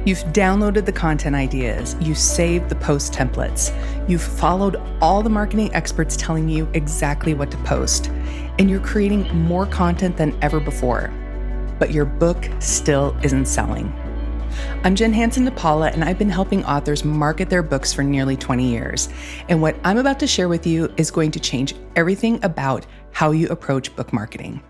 You've downloaded the content ideas, you saved the post templates, you've followed all the marketing experts telling you exactly what to post, and you're creating more content than ever before. But your book still isn't selling. I'm Jen Hanson-dePaula, and I've been helping authors market their books for nearly 20 years. And what I'm about to share with you is going to change everything about how you approach book marketing.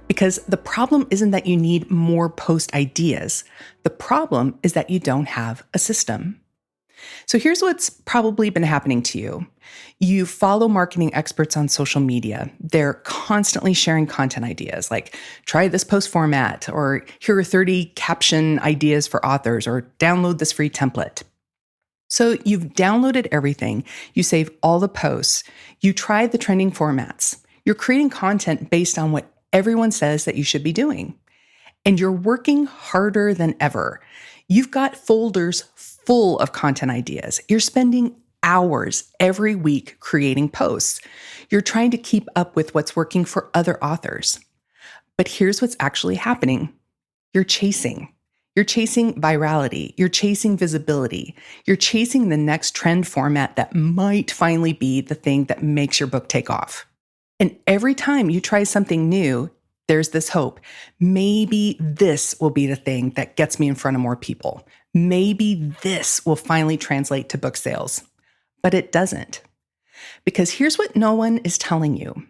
Because the problem isn't that you need more post ideas. The problem is that you don't have a system. So here's what's probably been happening to you. You follow marketing experts on social media. They're constantly sharing content ideas like, try this post format, or here are 30 caption ideas for authors, or download this free template. So you've downloaded everything. You save all the posts. You try the trending formats. You're creating content based on what everyone says that you should be doing. And you're working harder than ever. You've got folders full of content ideas. You're spending hours every week creating posts. You're trying to keep up with what's working for other authors. But here's what's actually happening. You're chasing. You're chasing virality. You're chasing visibility. You're chasing the next trend format that might finally be the thing that makes your book take off. And every time you try something new, there's this hope. Maybe this will be the thing that gets me in front of more people. Maybe this will finally translate to book sales. But it doesn't. Because here's what no one is telling you.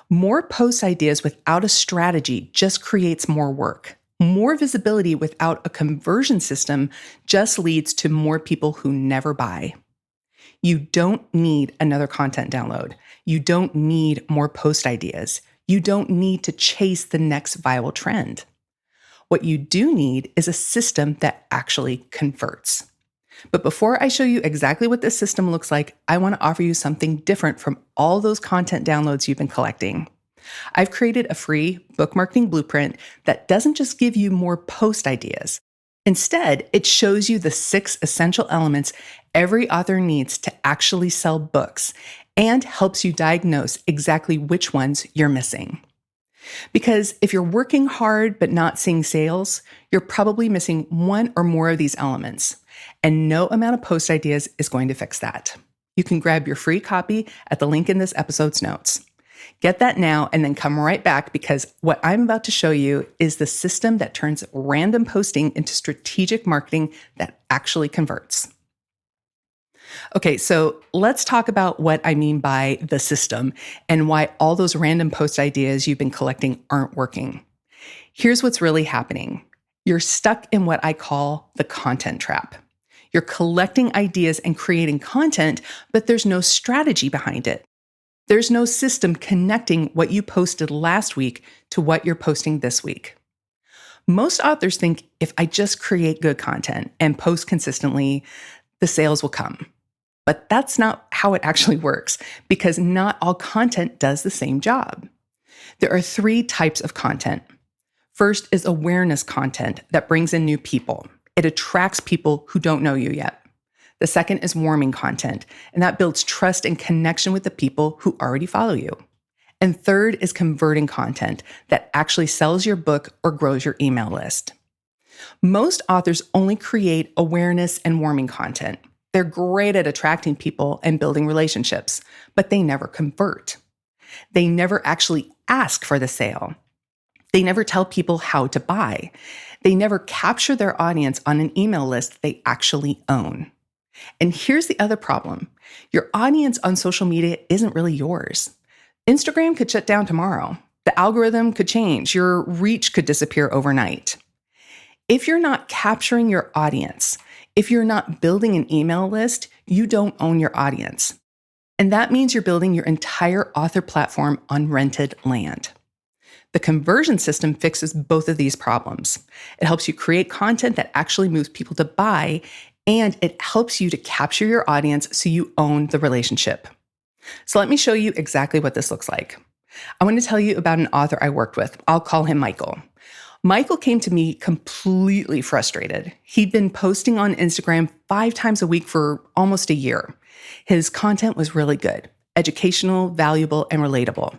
More post ideas without a strategy just creates more work. More visibility without a conversion system just leads to more people who never buy. You don't need another content download. You don't need more post ideas. You don't need to chase the next viral trend. What you do need is a system that actually converts. But before I show you exactly what this system looks like, I want to offer you something different from all those content downloads you've been collecting. I've created a free book marketing blueprint that doesn't just give you more post ideas. Instead, it shows you the 6 essential elements every author needs to actually sell books and helps you diagnose exactly which ones you're missing. Because if you're working hard but not seeing sales, you're probably missing one or more of these elements, and no amount of post ideas is going to fix that. You can grab your free copy at the link in this episode's notes. Get that now and then come right back, because what I'm about to show you is the system that turns random posting into strategic marketing that actually converts. Okay, so let's talk about what I mean by the system and why all those random post ideas you've been collecting aren't working. Here's what's really happening. You're stuck in what I call the content trap. You're collecting ideas and creating content, but there's no strategy behind it. There's no system connecting what you posted last week to what you're posting this week. Most authors think if I just create good content and post consistently, the sales will come. But that's not how it actually works, because not all content does the same job. There are 3 types of content. First is awareness content that brings in new people. It attracts people who don't know you yet. The second is warming content, and that builds trust and connection with the people who already follow you. And third is converting content that actually sells your book or grows your email list. Most authors only create awareness and warming content. They're great at attracting people and building relationships, but they never convert. They never actually ask for the sale. They never tell people how to buy. They never capture their audience on an email list they actually own. And here's the other problem. Your audience on social media isn't really yours. Instagram could shut down tomorrow. The algorithm could change. Your reach could disappear overnight. If you're not capturing your audience, if you're not building an email list, you don't own your audience. And that means you're building your entire author platform on rented land. The conversion system fixes both of these problems. It helps you create content that actually moves people to buy, and it helps you to capture your audience so you own the relationship. So let me show you exactly what this looks like. I want to tell you about an author I worked with. I'll call him Michael. Michael came to me completely frustrated. He'd been posting on Instagram 5 times a week for almost a year. His content was really good, educational, valuable, and relatable.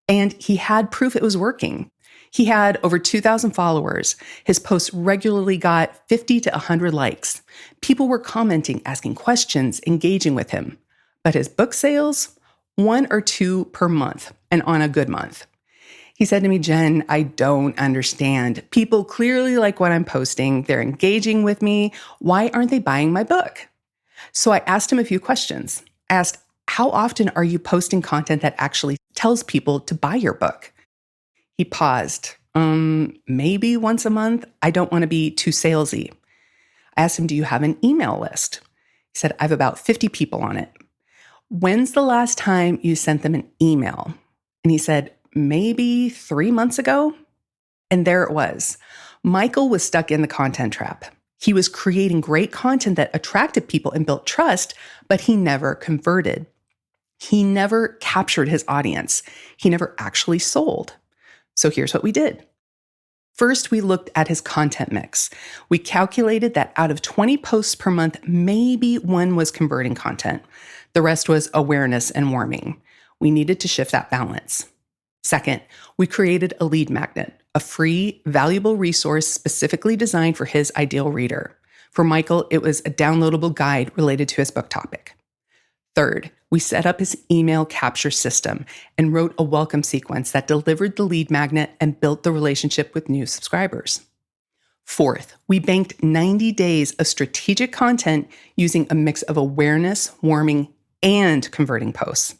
And he had proof it was working. He had over 2,000 followers. His posts regularly got 50 to 100 likes. People were commenting, asking questions, engaging with him. But his book sales? 1 or 2 per month, and on a good month. He said to me, "Jen, I don't understand. People clearly like what I'm posting. They're engaging with me. Why aren't they buying my book?" So I asked him a few questions. I asked, "How often are you posting content that actually tells people to buy your book?" He paused. Maybe once a month. I don't want to be too salesy." I asked him, "Do you have an email list?" He said, "I have about 50 people on it." "When's the last time you sent them an email?" And he said, "Maybe 3 months ago." And there it was. Michael was stuck in the content trap. He was creating great content that attracted people and built trust, but he never converted. He never captured his audience. He never actually sold. So here's what we did. First, we looked at his content mix. We calculated that out of 20 posts per month, maybe 1 was converting content. The rest was awareness and warming. We needed to shift that balance. Second, we created a lead magnet, a free, valuable resource specifically designed for his ideal reader. For Michael, it was a downloadable guide related to his book topic. Third, we set up his email capture system and wrote a welcome sequence that delivered the lead magnet and built the relationship with new subscribers. Fourth, we banked 90 days of strategic content using a mix of awareness, warming, and converting posts.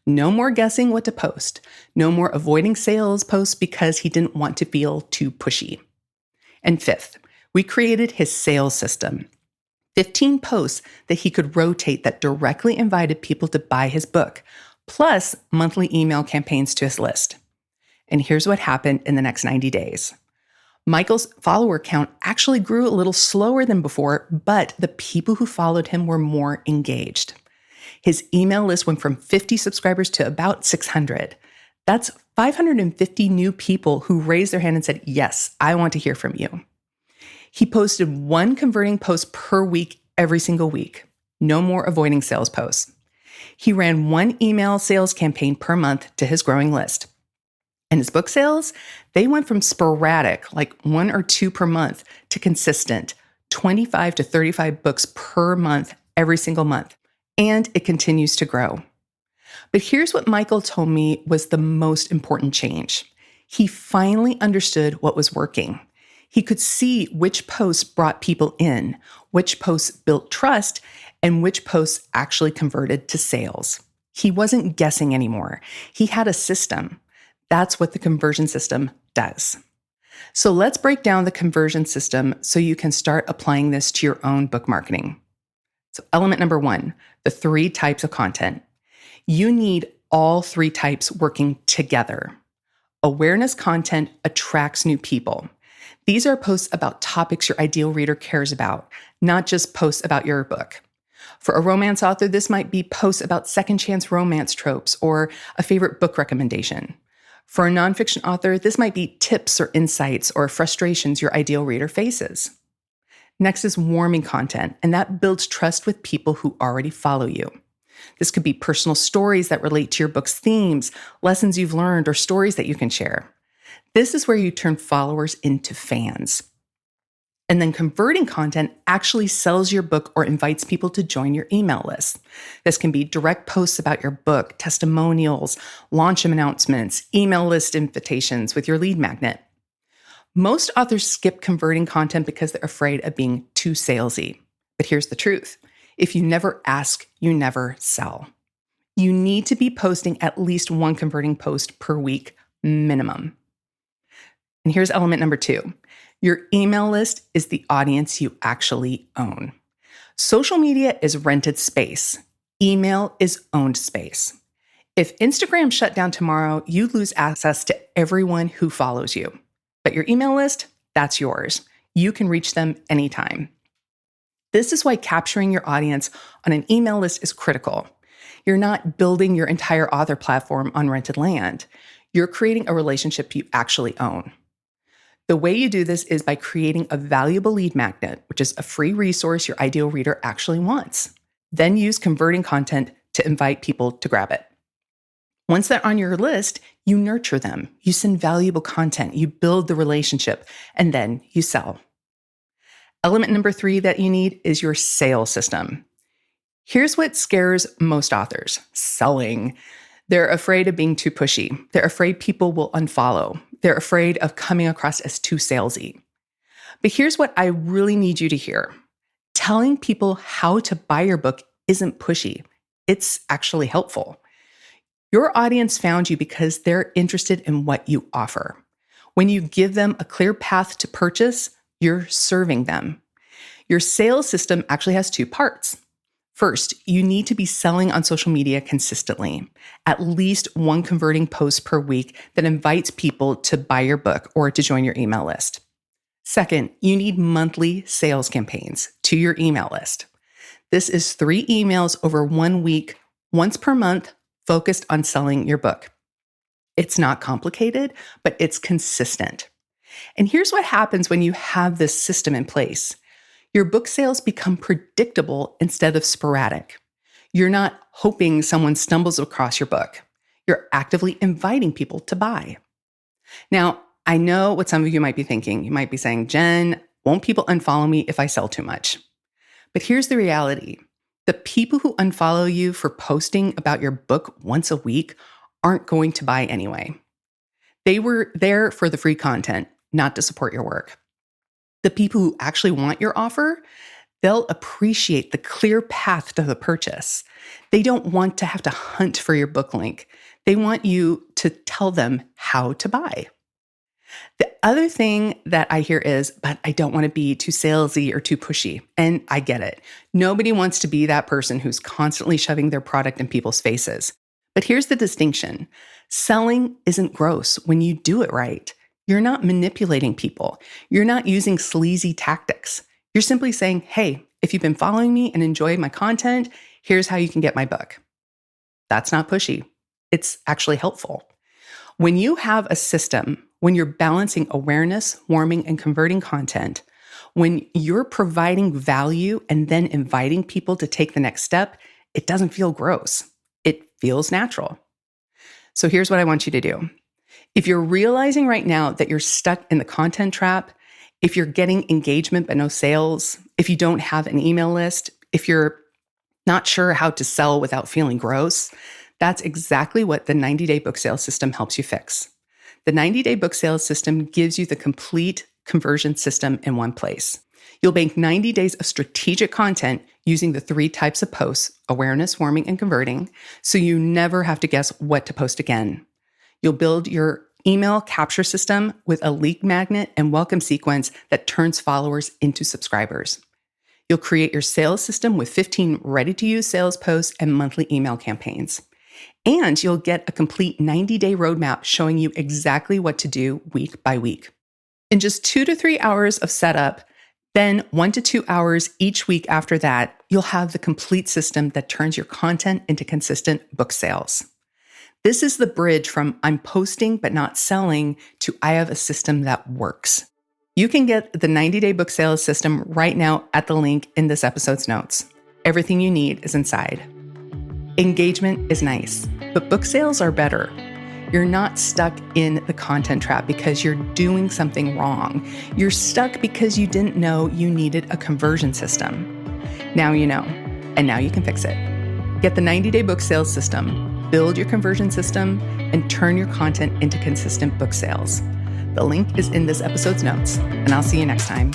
No more guessing what to post. No more avoiding sales posts because he didn't want to feel too pushy. And fifth, we created his sales system. 15 posts that he could rotate that directly invited people to buy his book, plus monthly email campaigns to his list. And here's what happened in the next 90 days. Michael's follower count actually grew a little slower than before, but the people who followed him were more engaged. His email list went from 50 subscribers to about 600. That's 550 new people who raised their hand and said, "Yes, I want to hear from you." He posted 1 converting post per week every single week. No more avoiding sales posts. He ran 1 email sales campaign per month to his growing list. And his book sales, they went from sporadic, like 1 or 2 per month, to consistent, 25 to 35 books per month every single month. And it continues to grow. But here's what Michael told me was the most important change. He finally understood what was working. He could see which posts brought people in, which posts built trust, and which posts actually converted to sales. He wasn't guessing anymore. He had a system. That's what the conversion system does. So let's break down the conversion system so you can start applying this to your own book marketing. So element number 1, the 3 types of content. You need all 3 types working together. Awareness content attracts new people. These are posts about topics your ideal reader cares about, not just posts about your book. For a romance author, this might be posts about second chance romance tropes or a favorite book recommendation. For a nonfiction author, this might be tips or insights or frustrations your ideal reader faces. Next is warming content, and that builds trust with people who already follow you. This could be personal stories that relate to your book's themes, lessons you've learned, or stories that you can share. This is where you turn followers into fans. And then converting content actually sells your book or invites people to join your email list. This can be direct posts about your book, testimonials, launch announcements, email list invitations with your lead magnet. Most authors skip converting content because they're afraid of being too salesy. But here's the truth. If you never ask, you never sell. You need to be posting at least 1 converting post per week minimum. And here's element number 2. Your email list is the audience you actually own. Social media is rented space. Email is owned space. If Instagram shut down tomorrow, you lose access to everyone who follows you. But your email list, that's yours. You can reach them anytime. This is why capturing your audience on an email list is critical. You're not building your entire author platform on rented land. You're creating a relationship you actually own. The way you do this is by creating a valuable lead magnet, which is a free resource your ideal reader actually wants. Then use converting content to invite people to grab it. Once they're on your list, you nurture them, you send valuable content, you build the relationship, and then you sell. Element number 3 that you need is your sales system. Here's what scares most authors: selling. They're afraid of being too pushy. They're afraid people will unfollow. They're afraid of coming across as too salesy. But here's what I really need you to hear. Telling people how to buy your book isn't pushy. It's actually helpful. Your audience found you because they're interested in what you offer. When you give them a clear path to purchase, you're serving them. Your sales system actually has 2 parts. First, you need to be selling on social media consistently, at least one converting post per week that invites people to buy your book or to join your email list. Second, you need monthly sales campaigns to your email list. This is 3 emails over 1 week, once per month, focused on selling your book. It's not complicated, but it's consistent. And here's what happens when you have this system in place. Your book sales become predictable instead of sporadic. You're not hoping someone stumbles across your book. You're actively inviting people to buy. Now, I know what some of you might be thinking. You might be saying, Jen, won't people unfollow me if I sell too much? But here's the reality. The people who unfollow you for posting about your book once a week aren't going to buy anyway. They were there for the free content, not to support your work. The people who actually want your offer, they'll appreciate the clear path to the purchase. They don't want to have to hunt for your book link. They want you to tell them how to buy. The other thing that I hear is, but I don't want to be too salesy or too pushy. And I get it. Nobody wants to be that person who's constantly shoving their product in people's faces. But here's the distinction. Selling isn't gross when you do it right. You're not manipulating people. You're not using sleazy tactics. You're simply saying, hey, if you've been following me and enjoyed my content, here's how you can get my book. That's not pushy. It's actually helpful. When you have a system, when you're balancing awareness, warming, and converting content, when you're providing value and then inviting people to take the next step, it doesn't feel gross. It feels natural. So here's what I want you to do. If you're realizing right now that you're stuck in the content trap, if you're getting engagement but no sales, if you don't have an email list, if you're not sure how to sell without feeling gross, that's exactly what the 90-day book sales system helps you fix. The 90-day book sales system gives you the complete conversion system in one place. You'll bank 90 days of strategic content using the 3 types of posts: awareness, warming, and converting, so you never have to guess what to post again. You'll build your email capture system with a lead magnet and welcome sequence that turns followers into subscribers. You'll create your sales system with 15 ready-to-use sales posts and monthly email campaigns. And you'll get a complete 90-day roadmap showing you exactly what to do week by week. In just 2 to 3 hours of setup, then 1 to 2 hours each week after that, you'll have the complete system that turns your content into consistent book sales. This is the bridge from I'm posting but not selling to I have a system that works. You can get the 90-day book sales system right now at the link in this episode's notes. Everything you need is inside. Engagement is nice, but book sales are better. You're not stuck in the content trap because you're doing something wrong. You're stuck because you didn't know you needed a conversion system. Now you know, and now you can fix it. Get the 90-day book sales system. Build your conversion system, and turn your content into consistent book sales. The link is in this episode's notes, and I'll see you next time.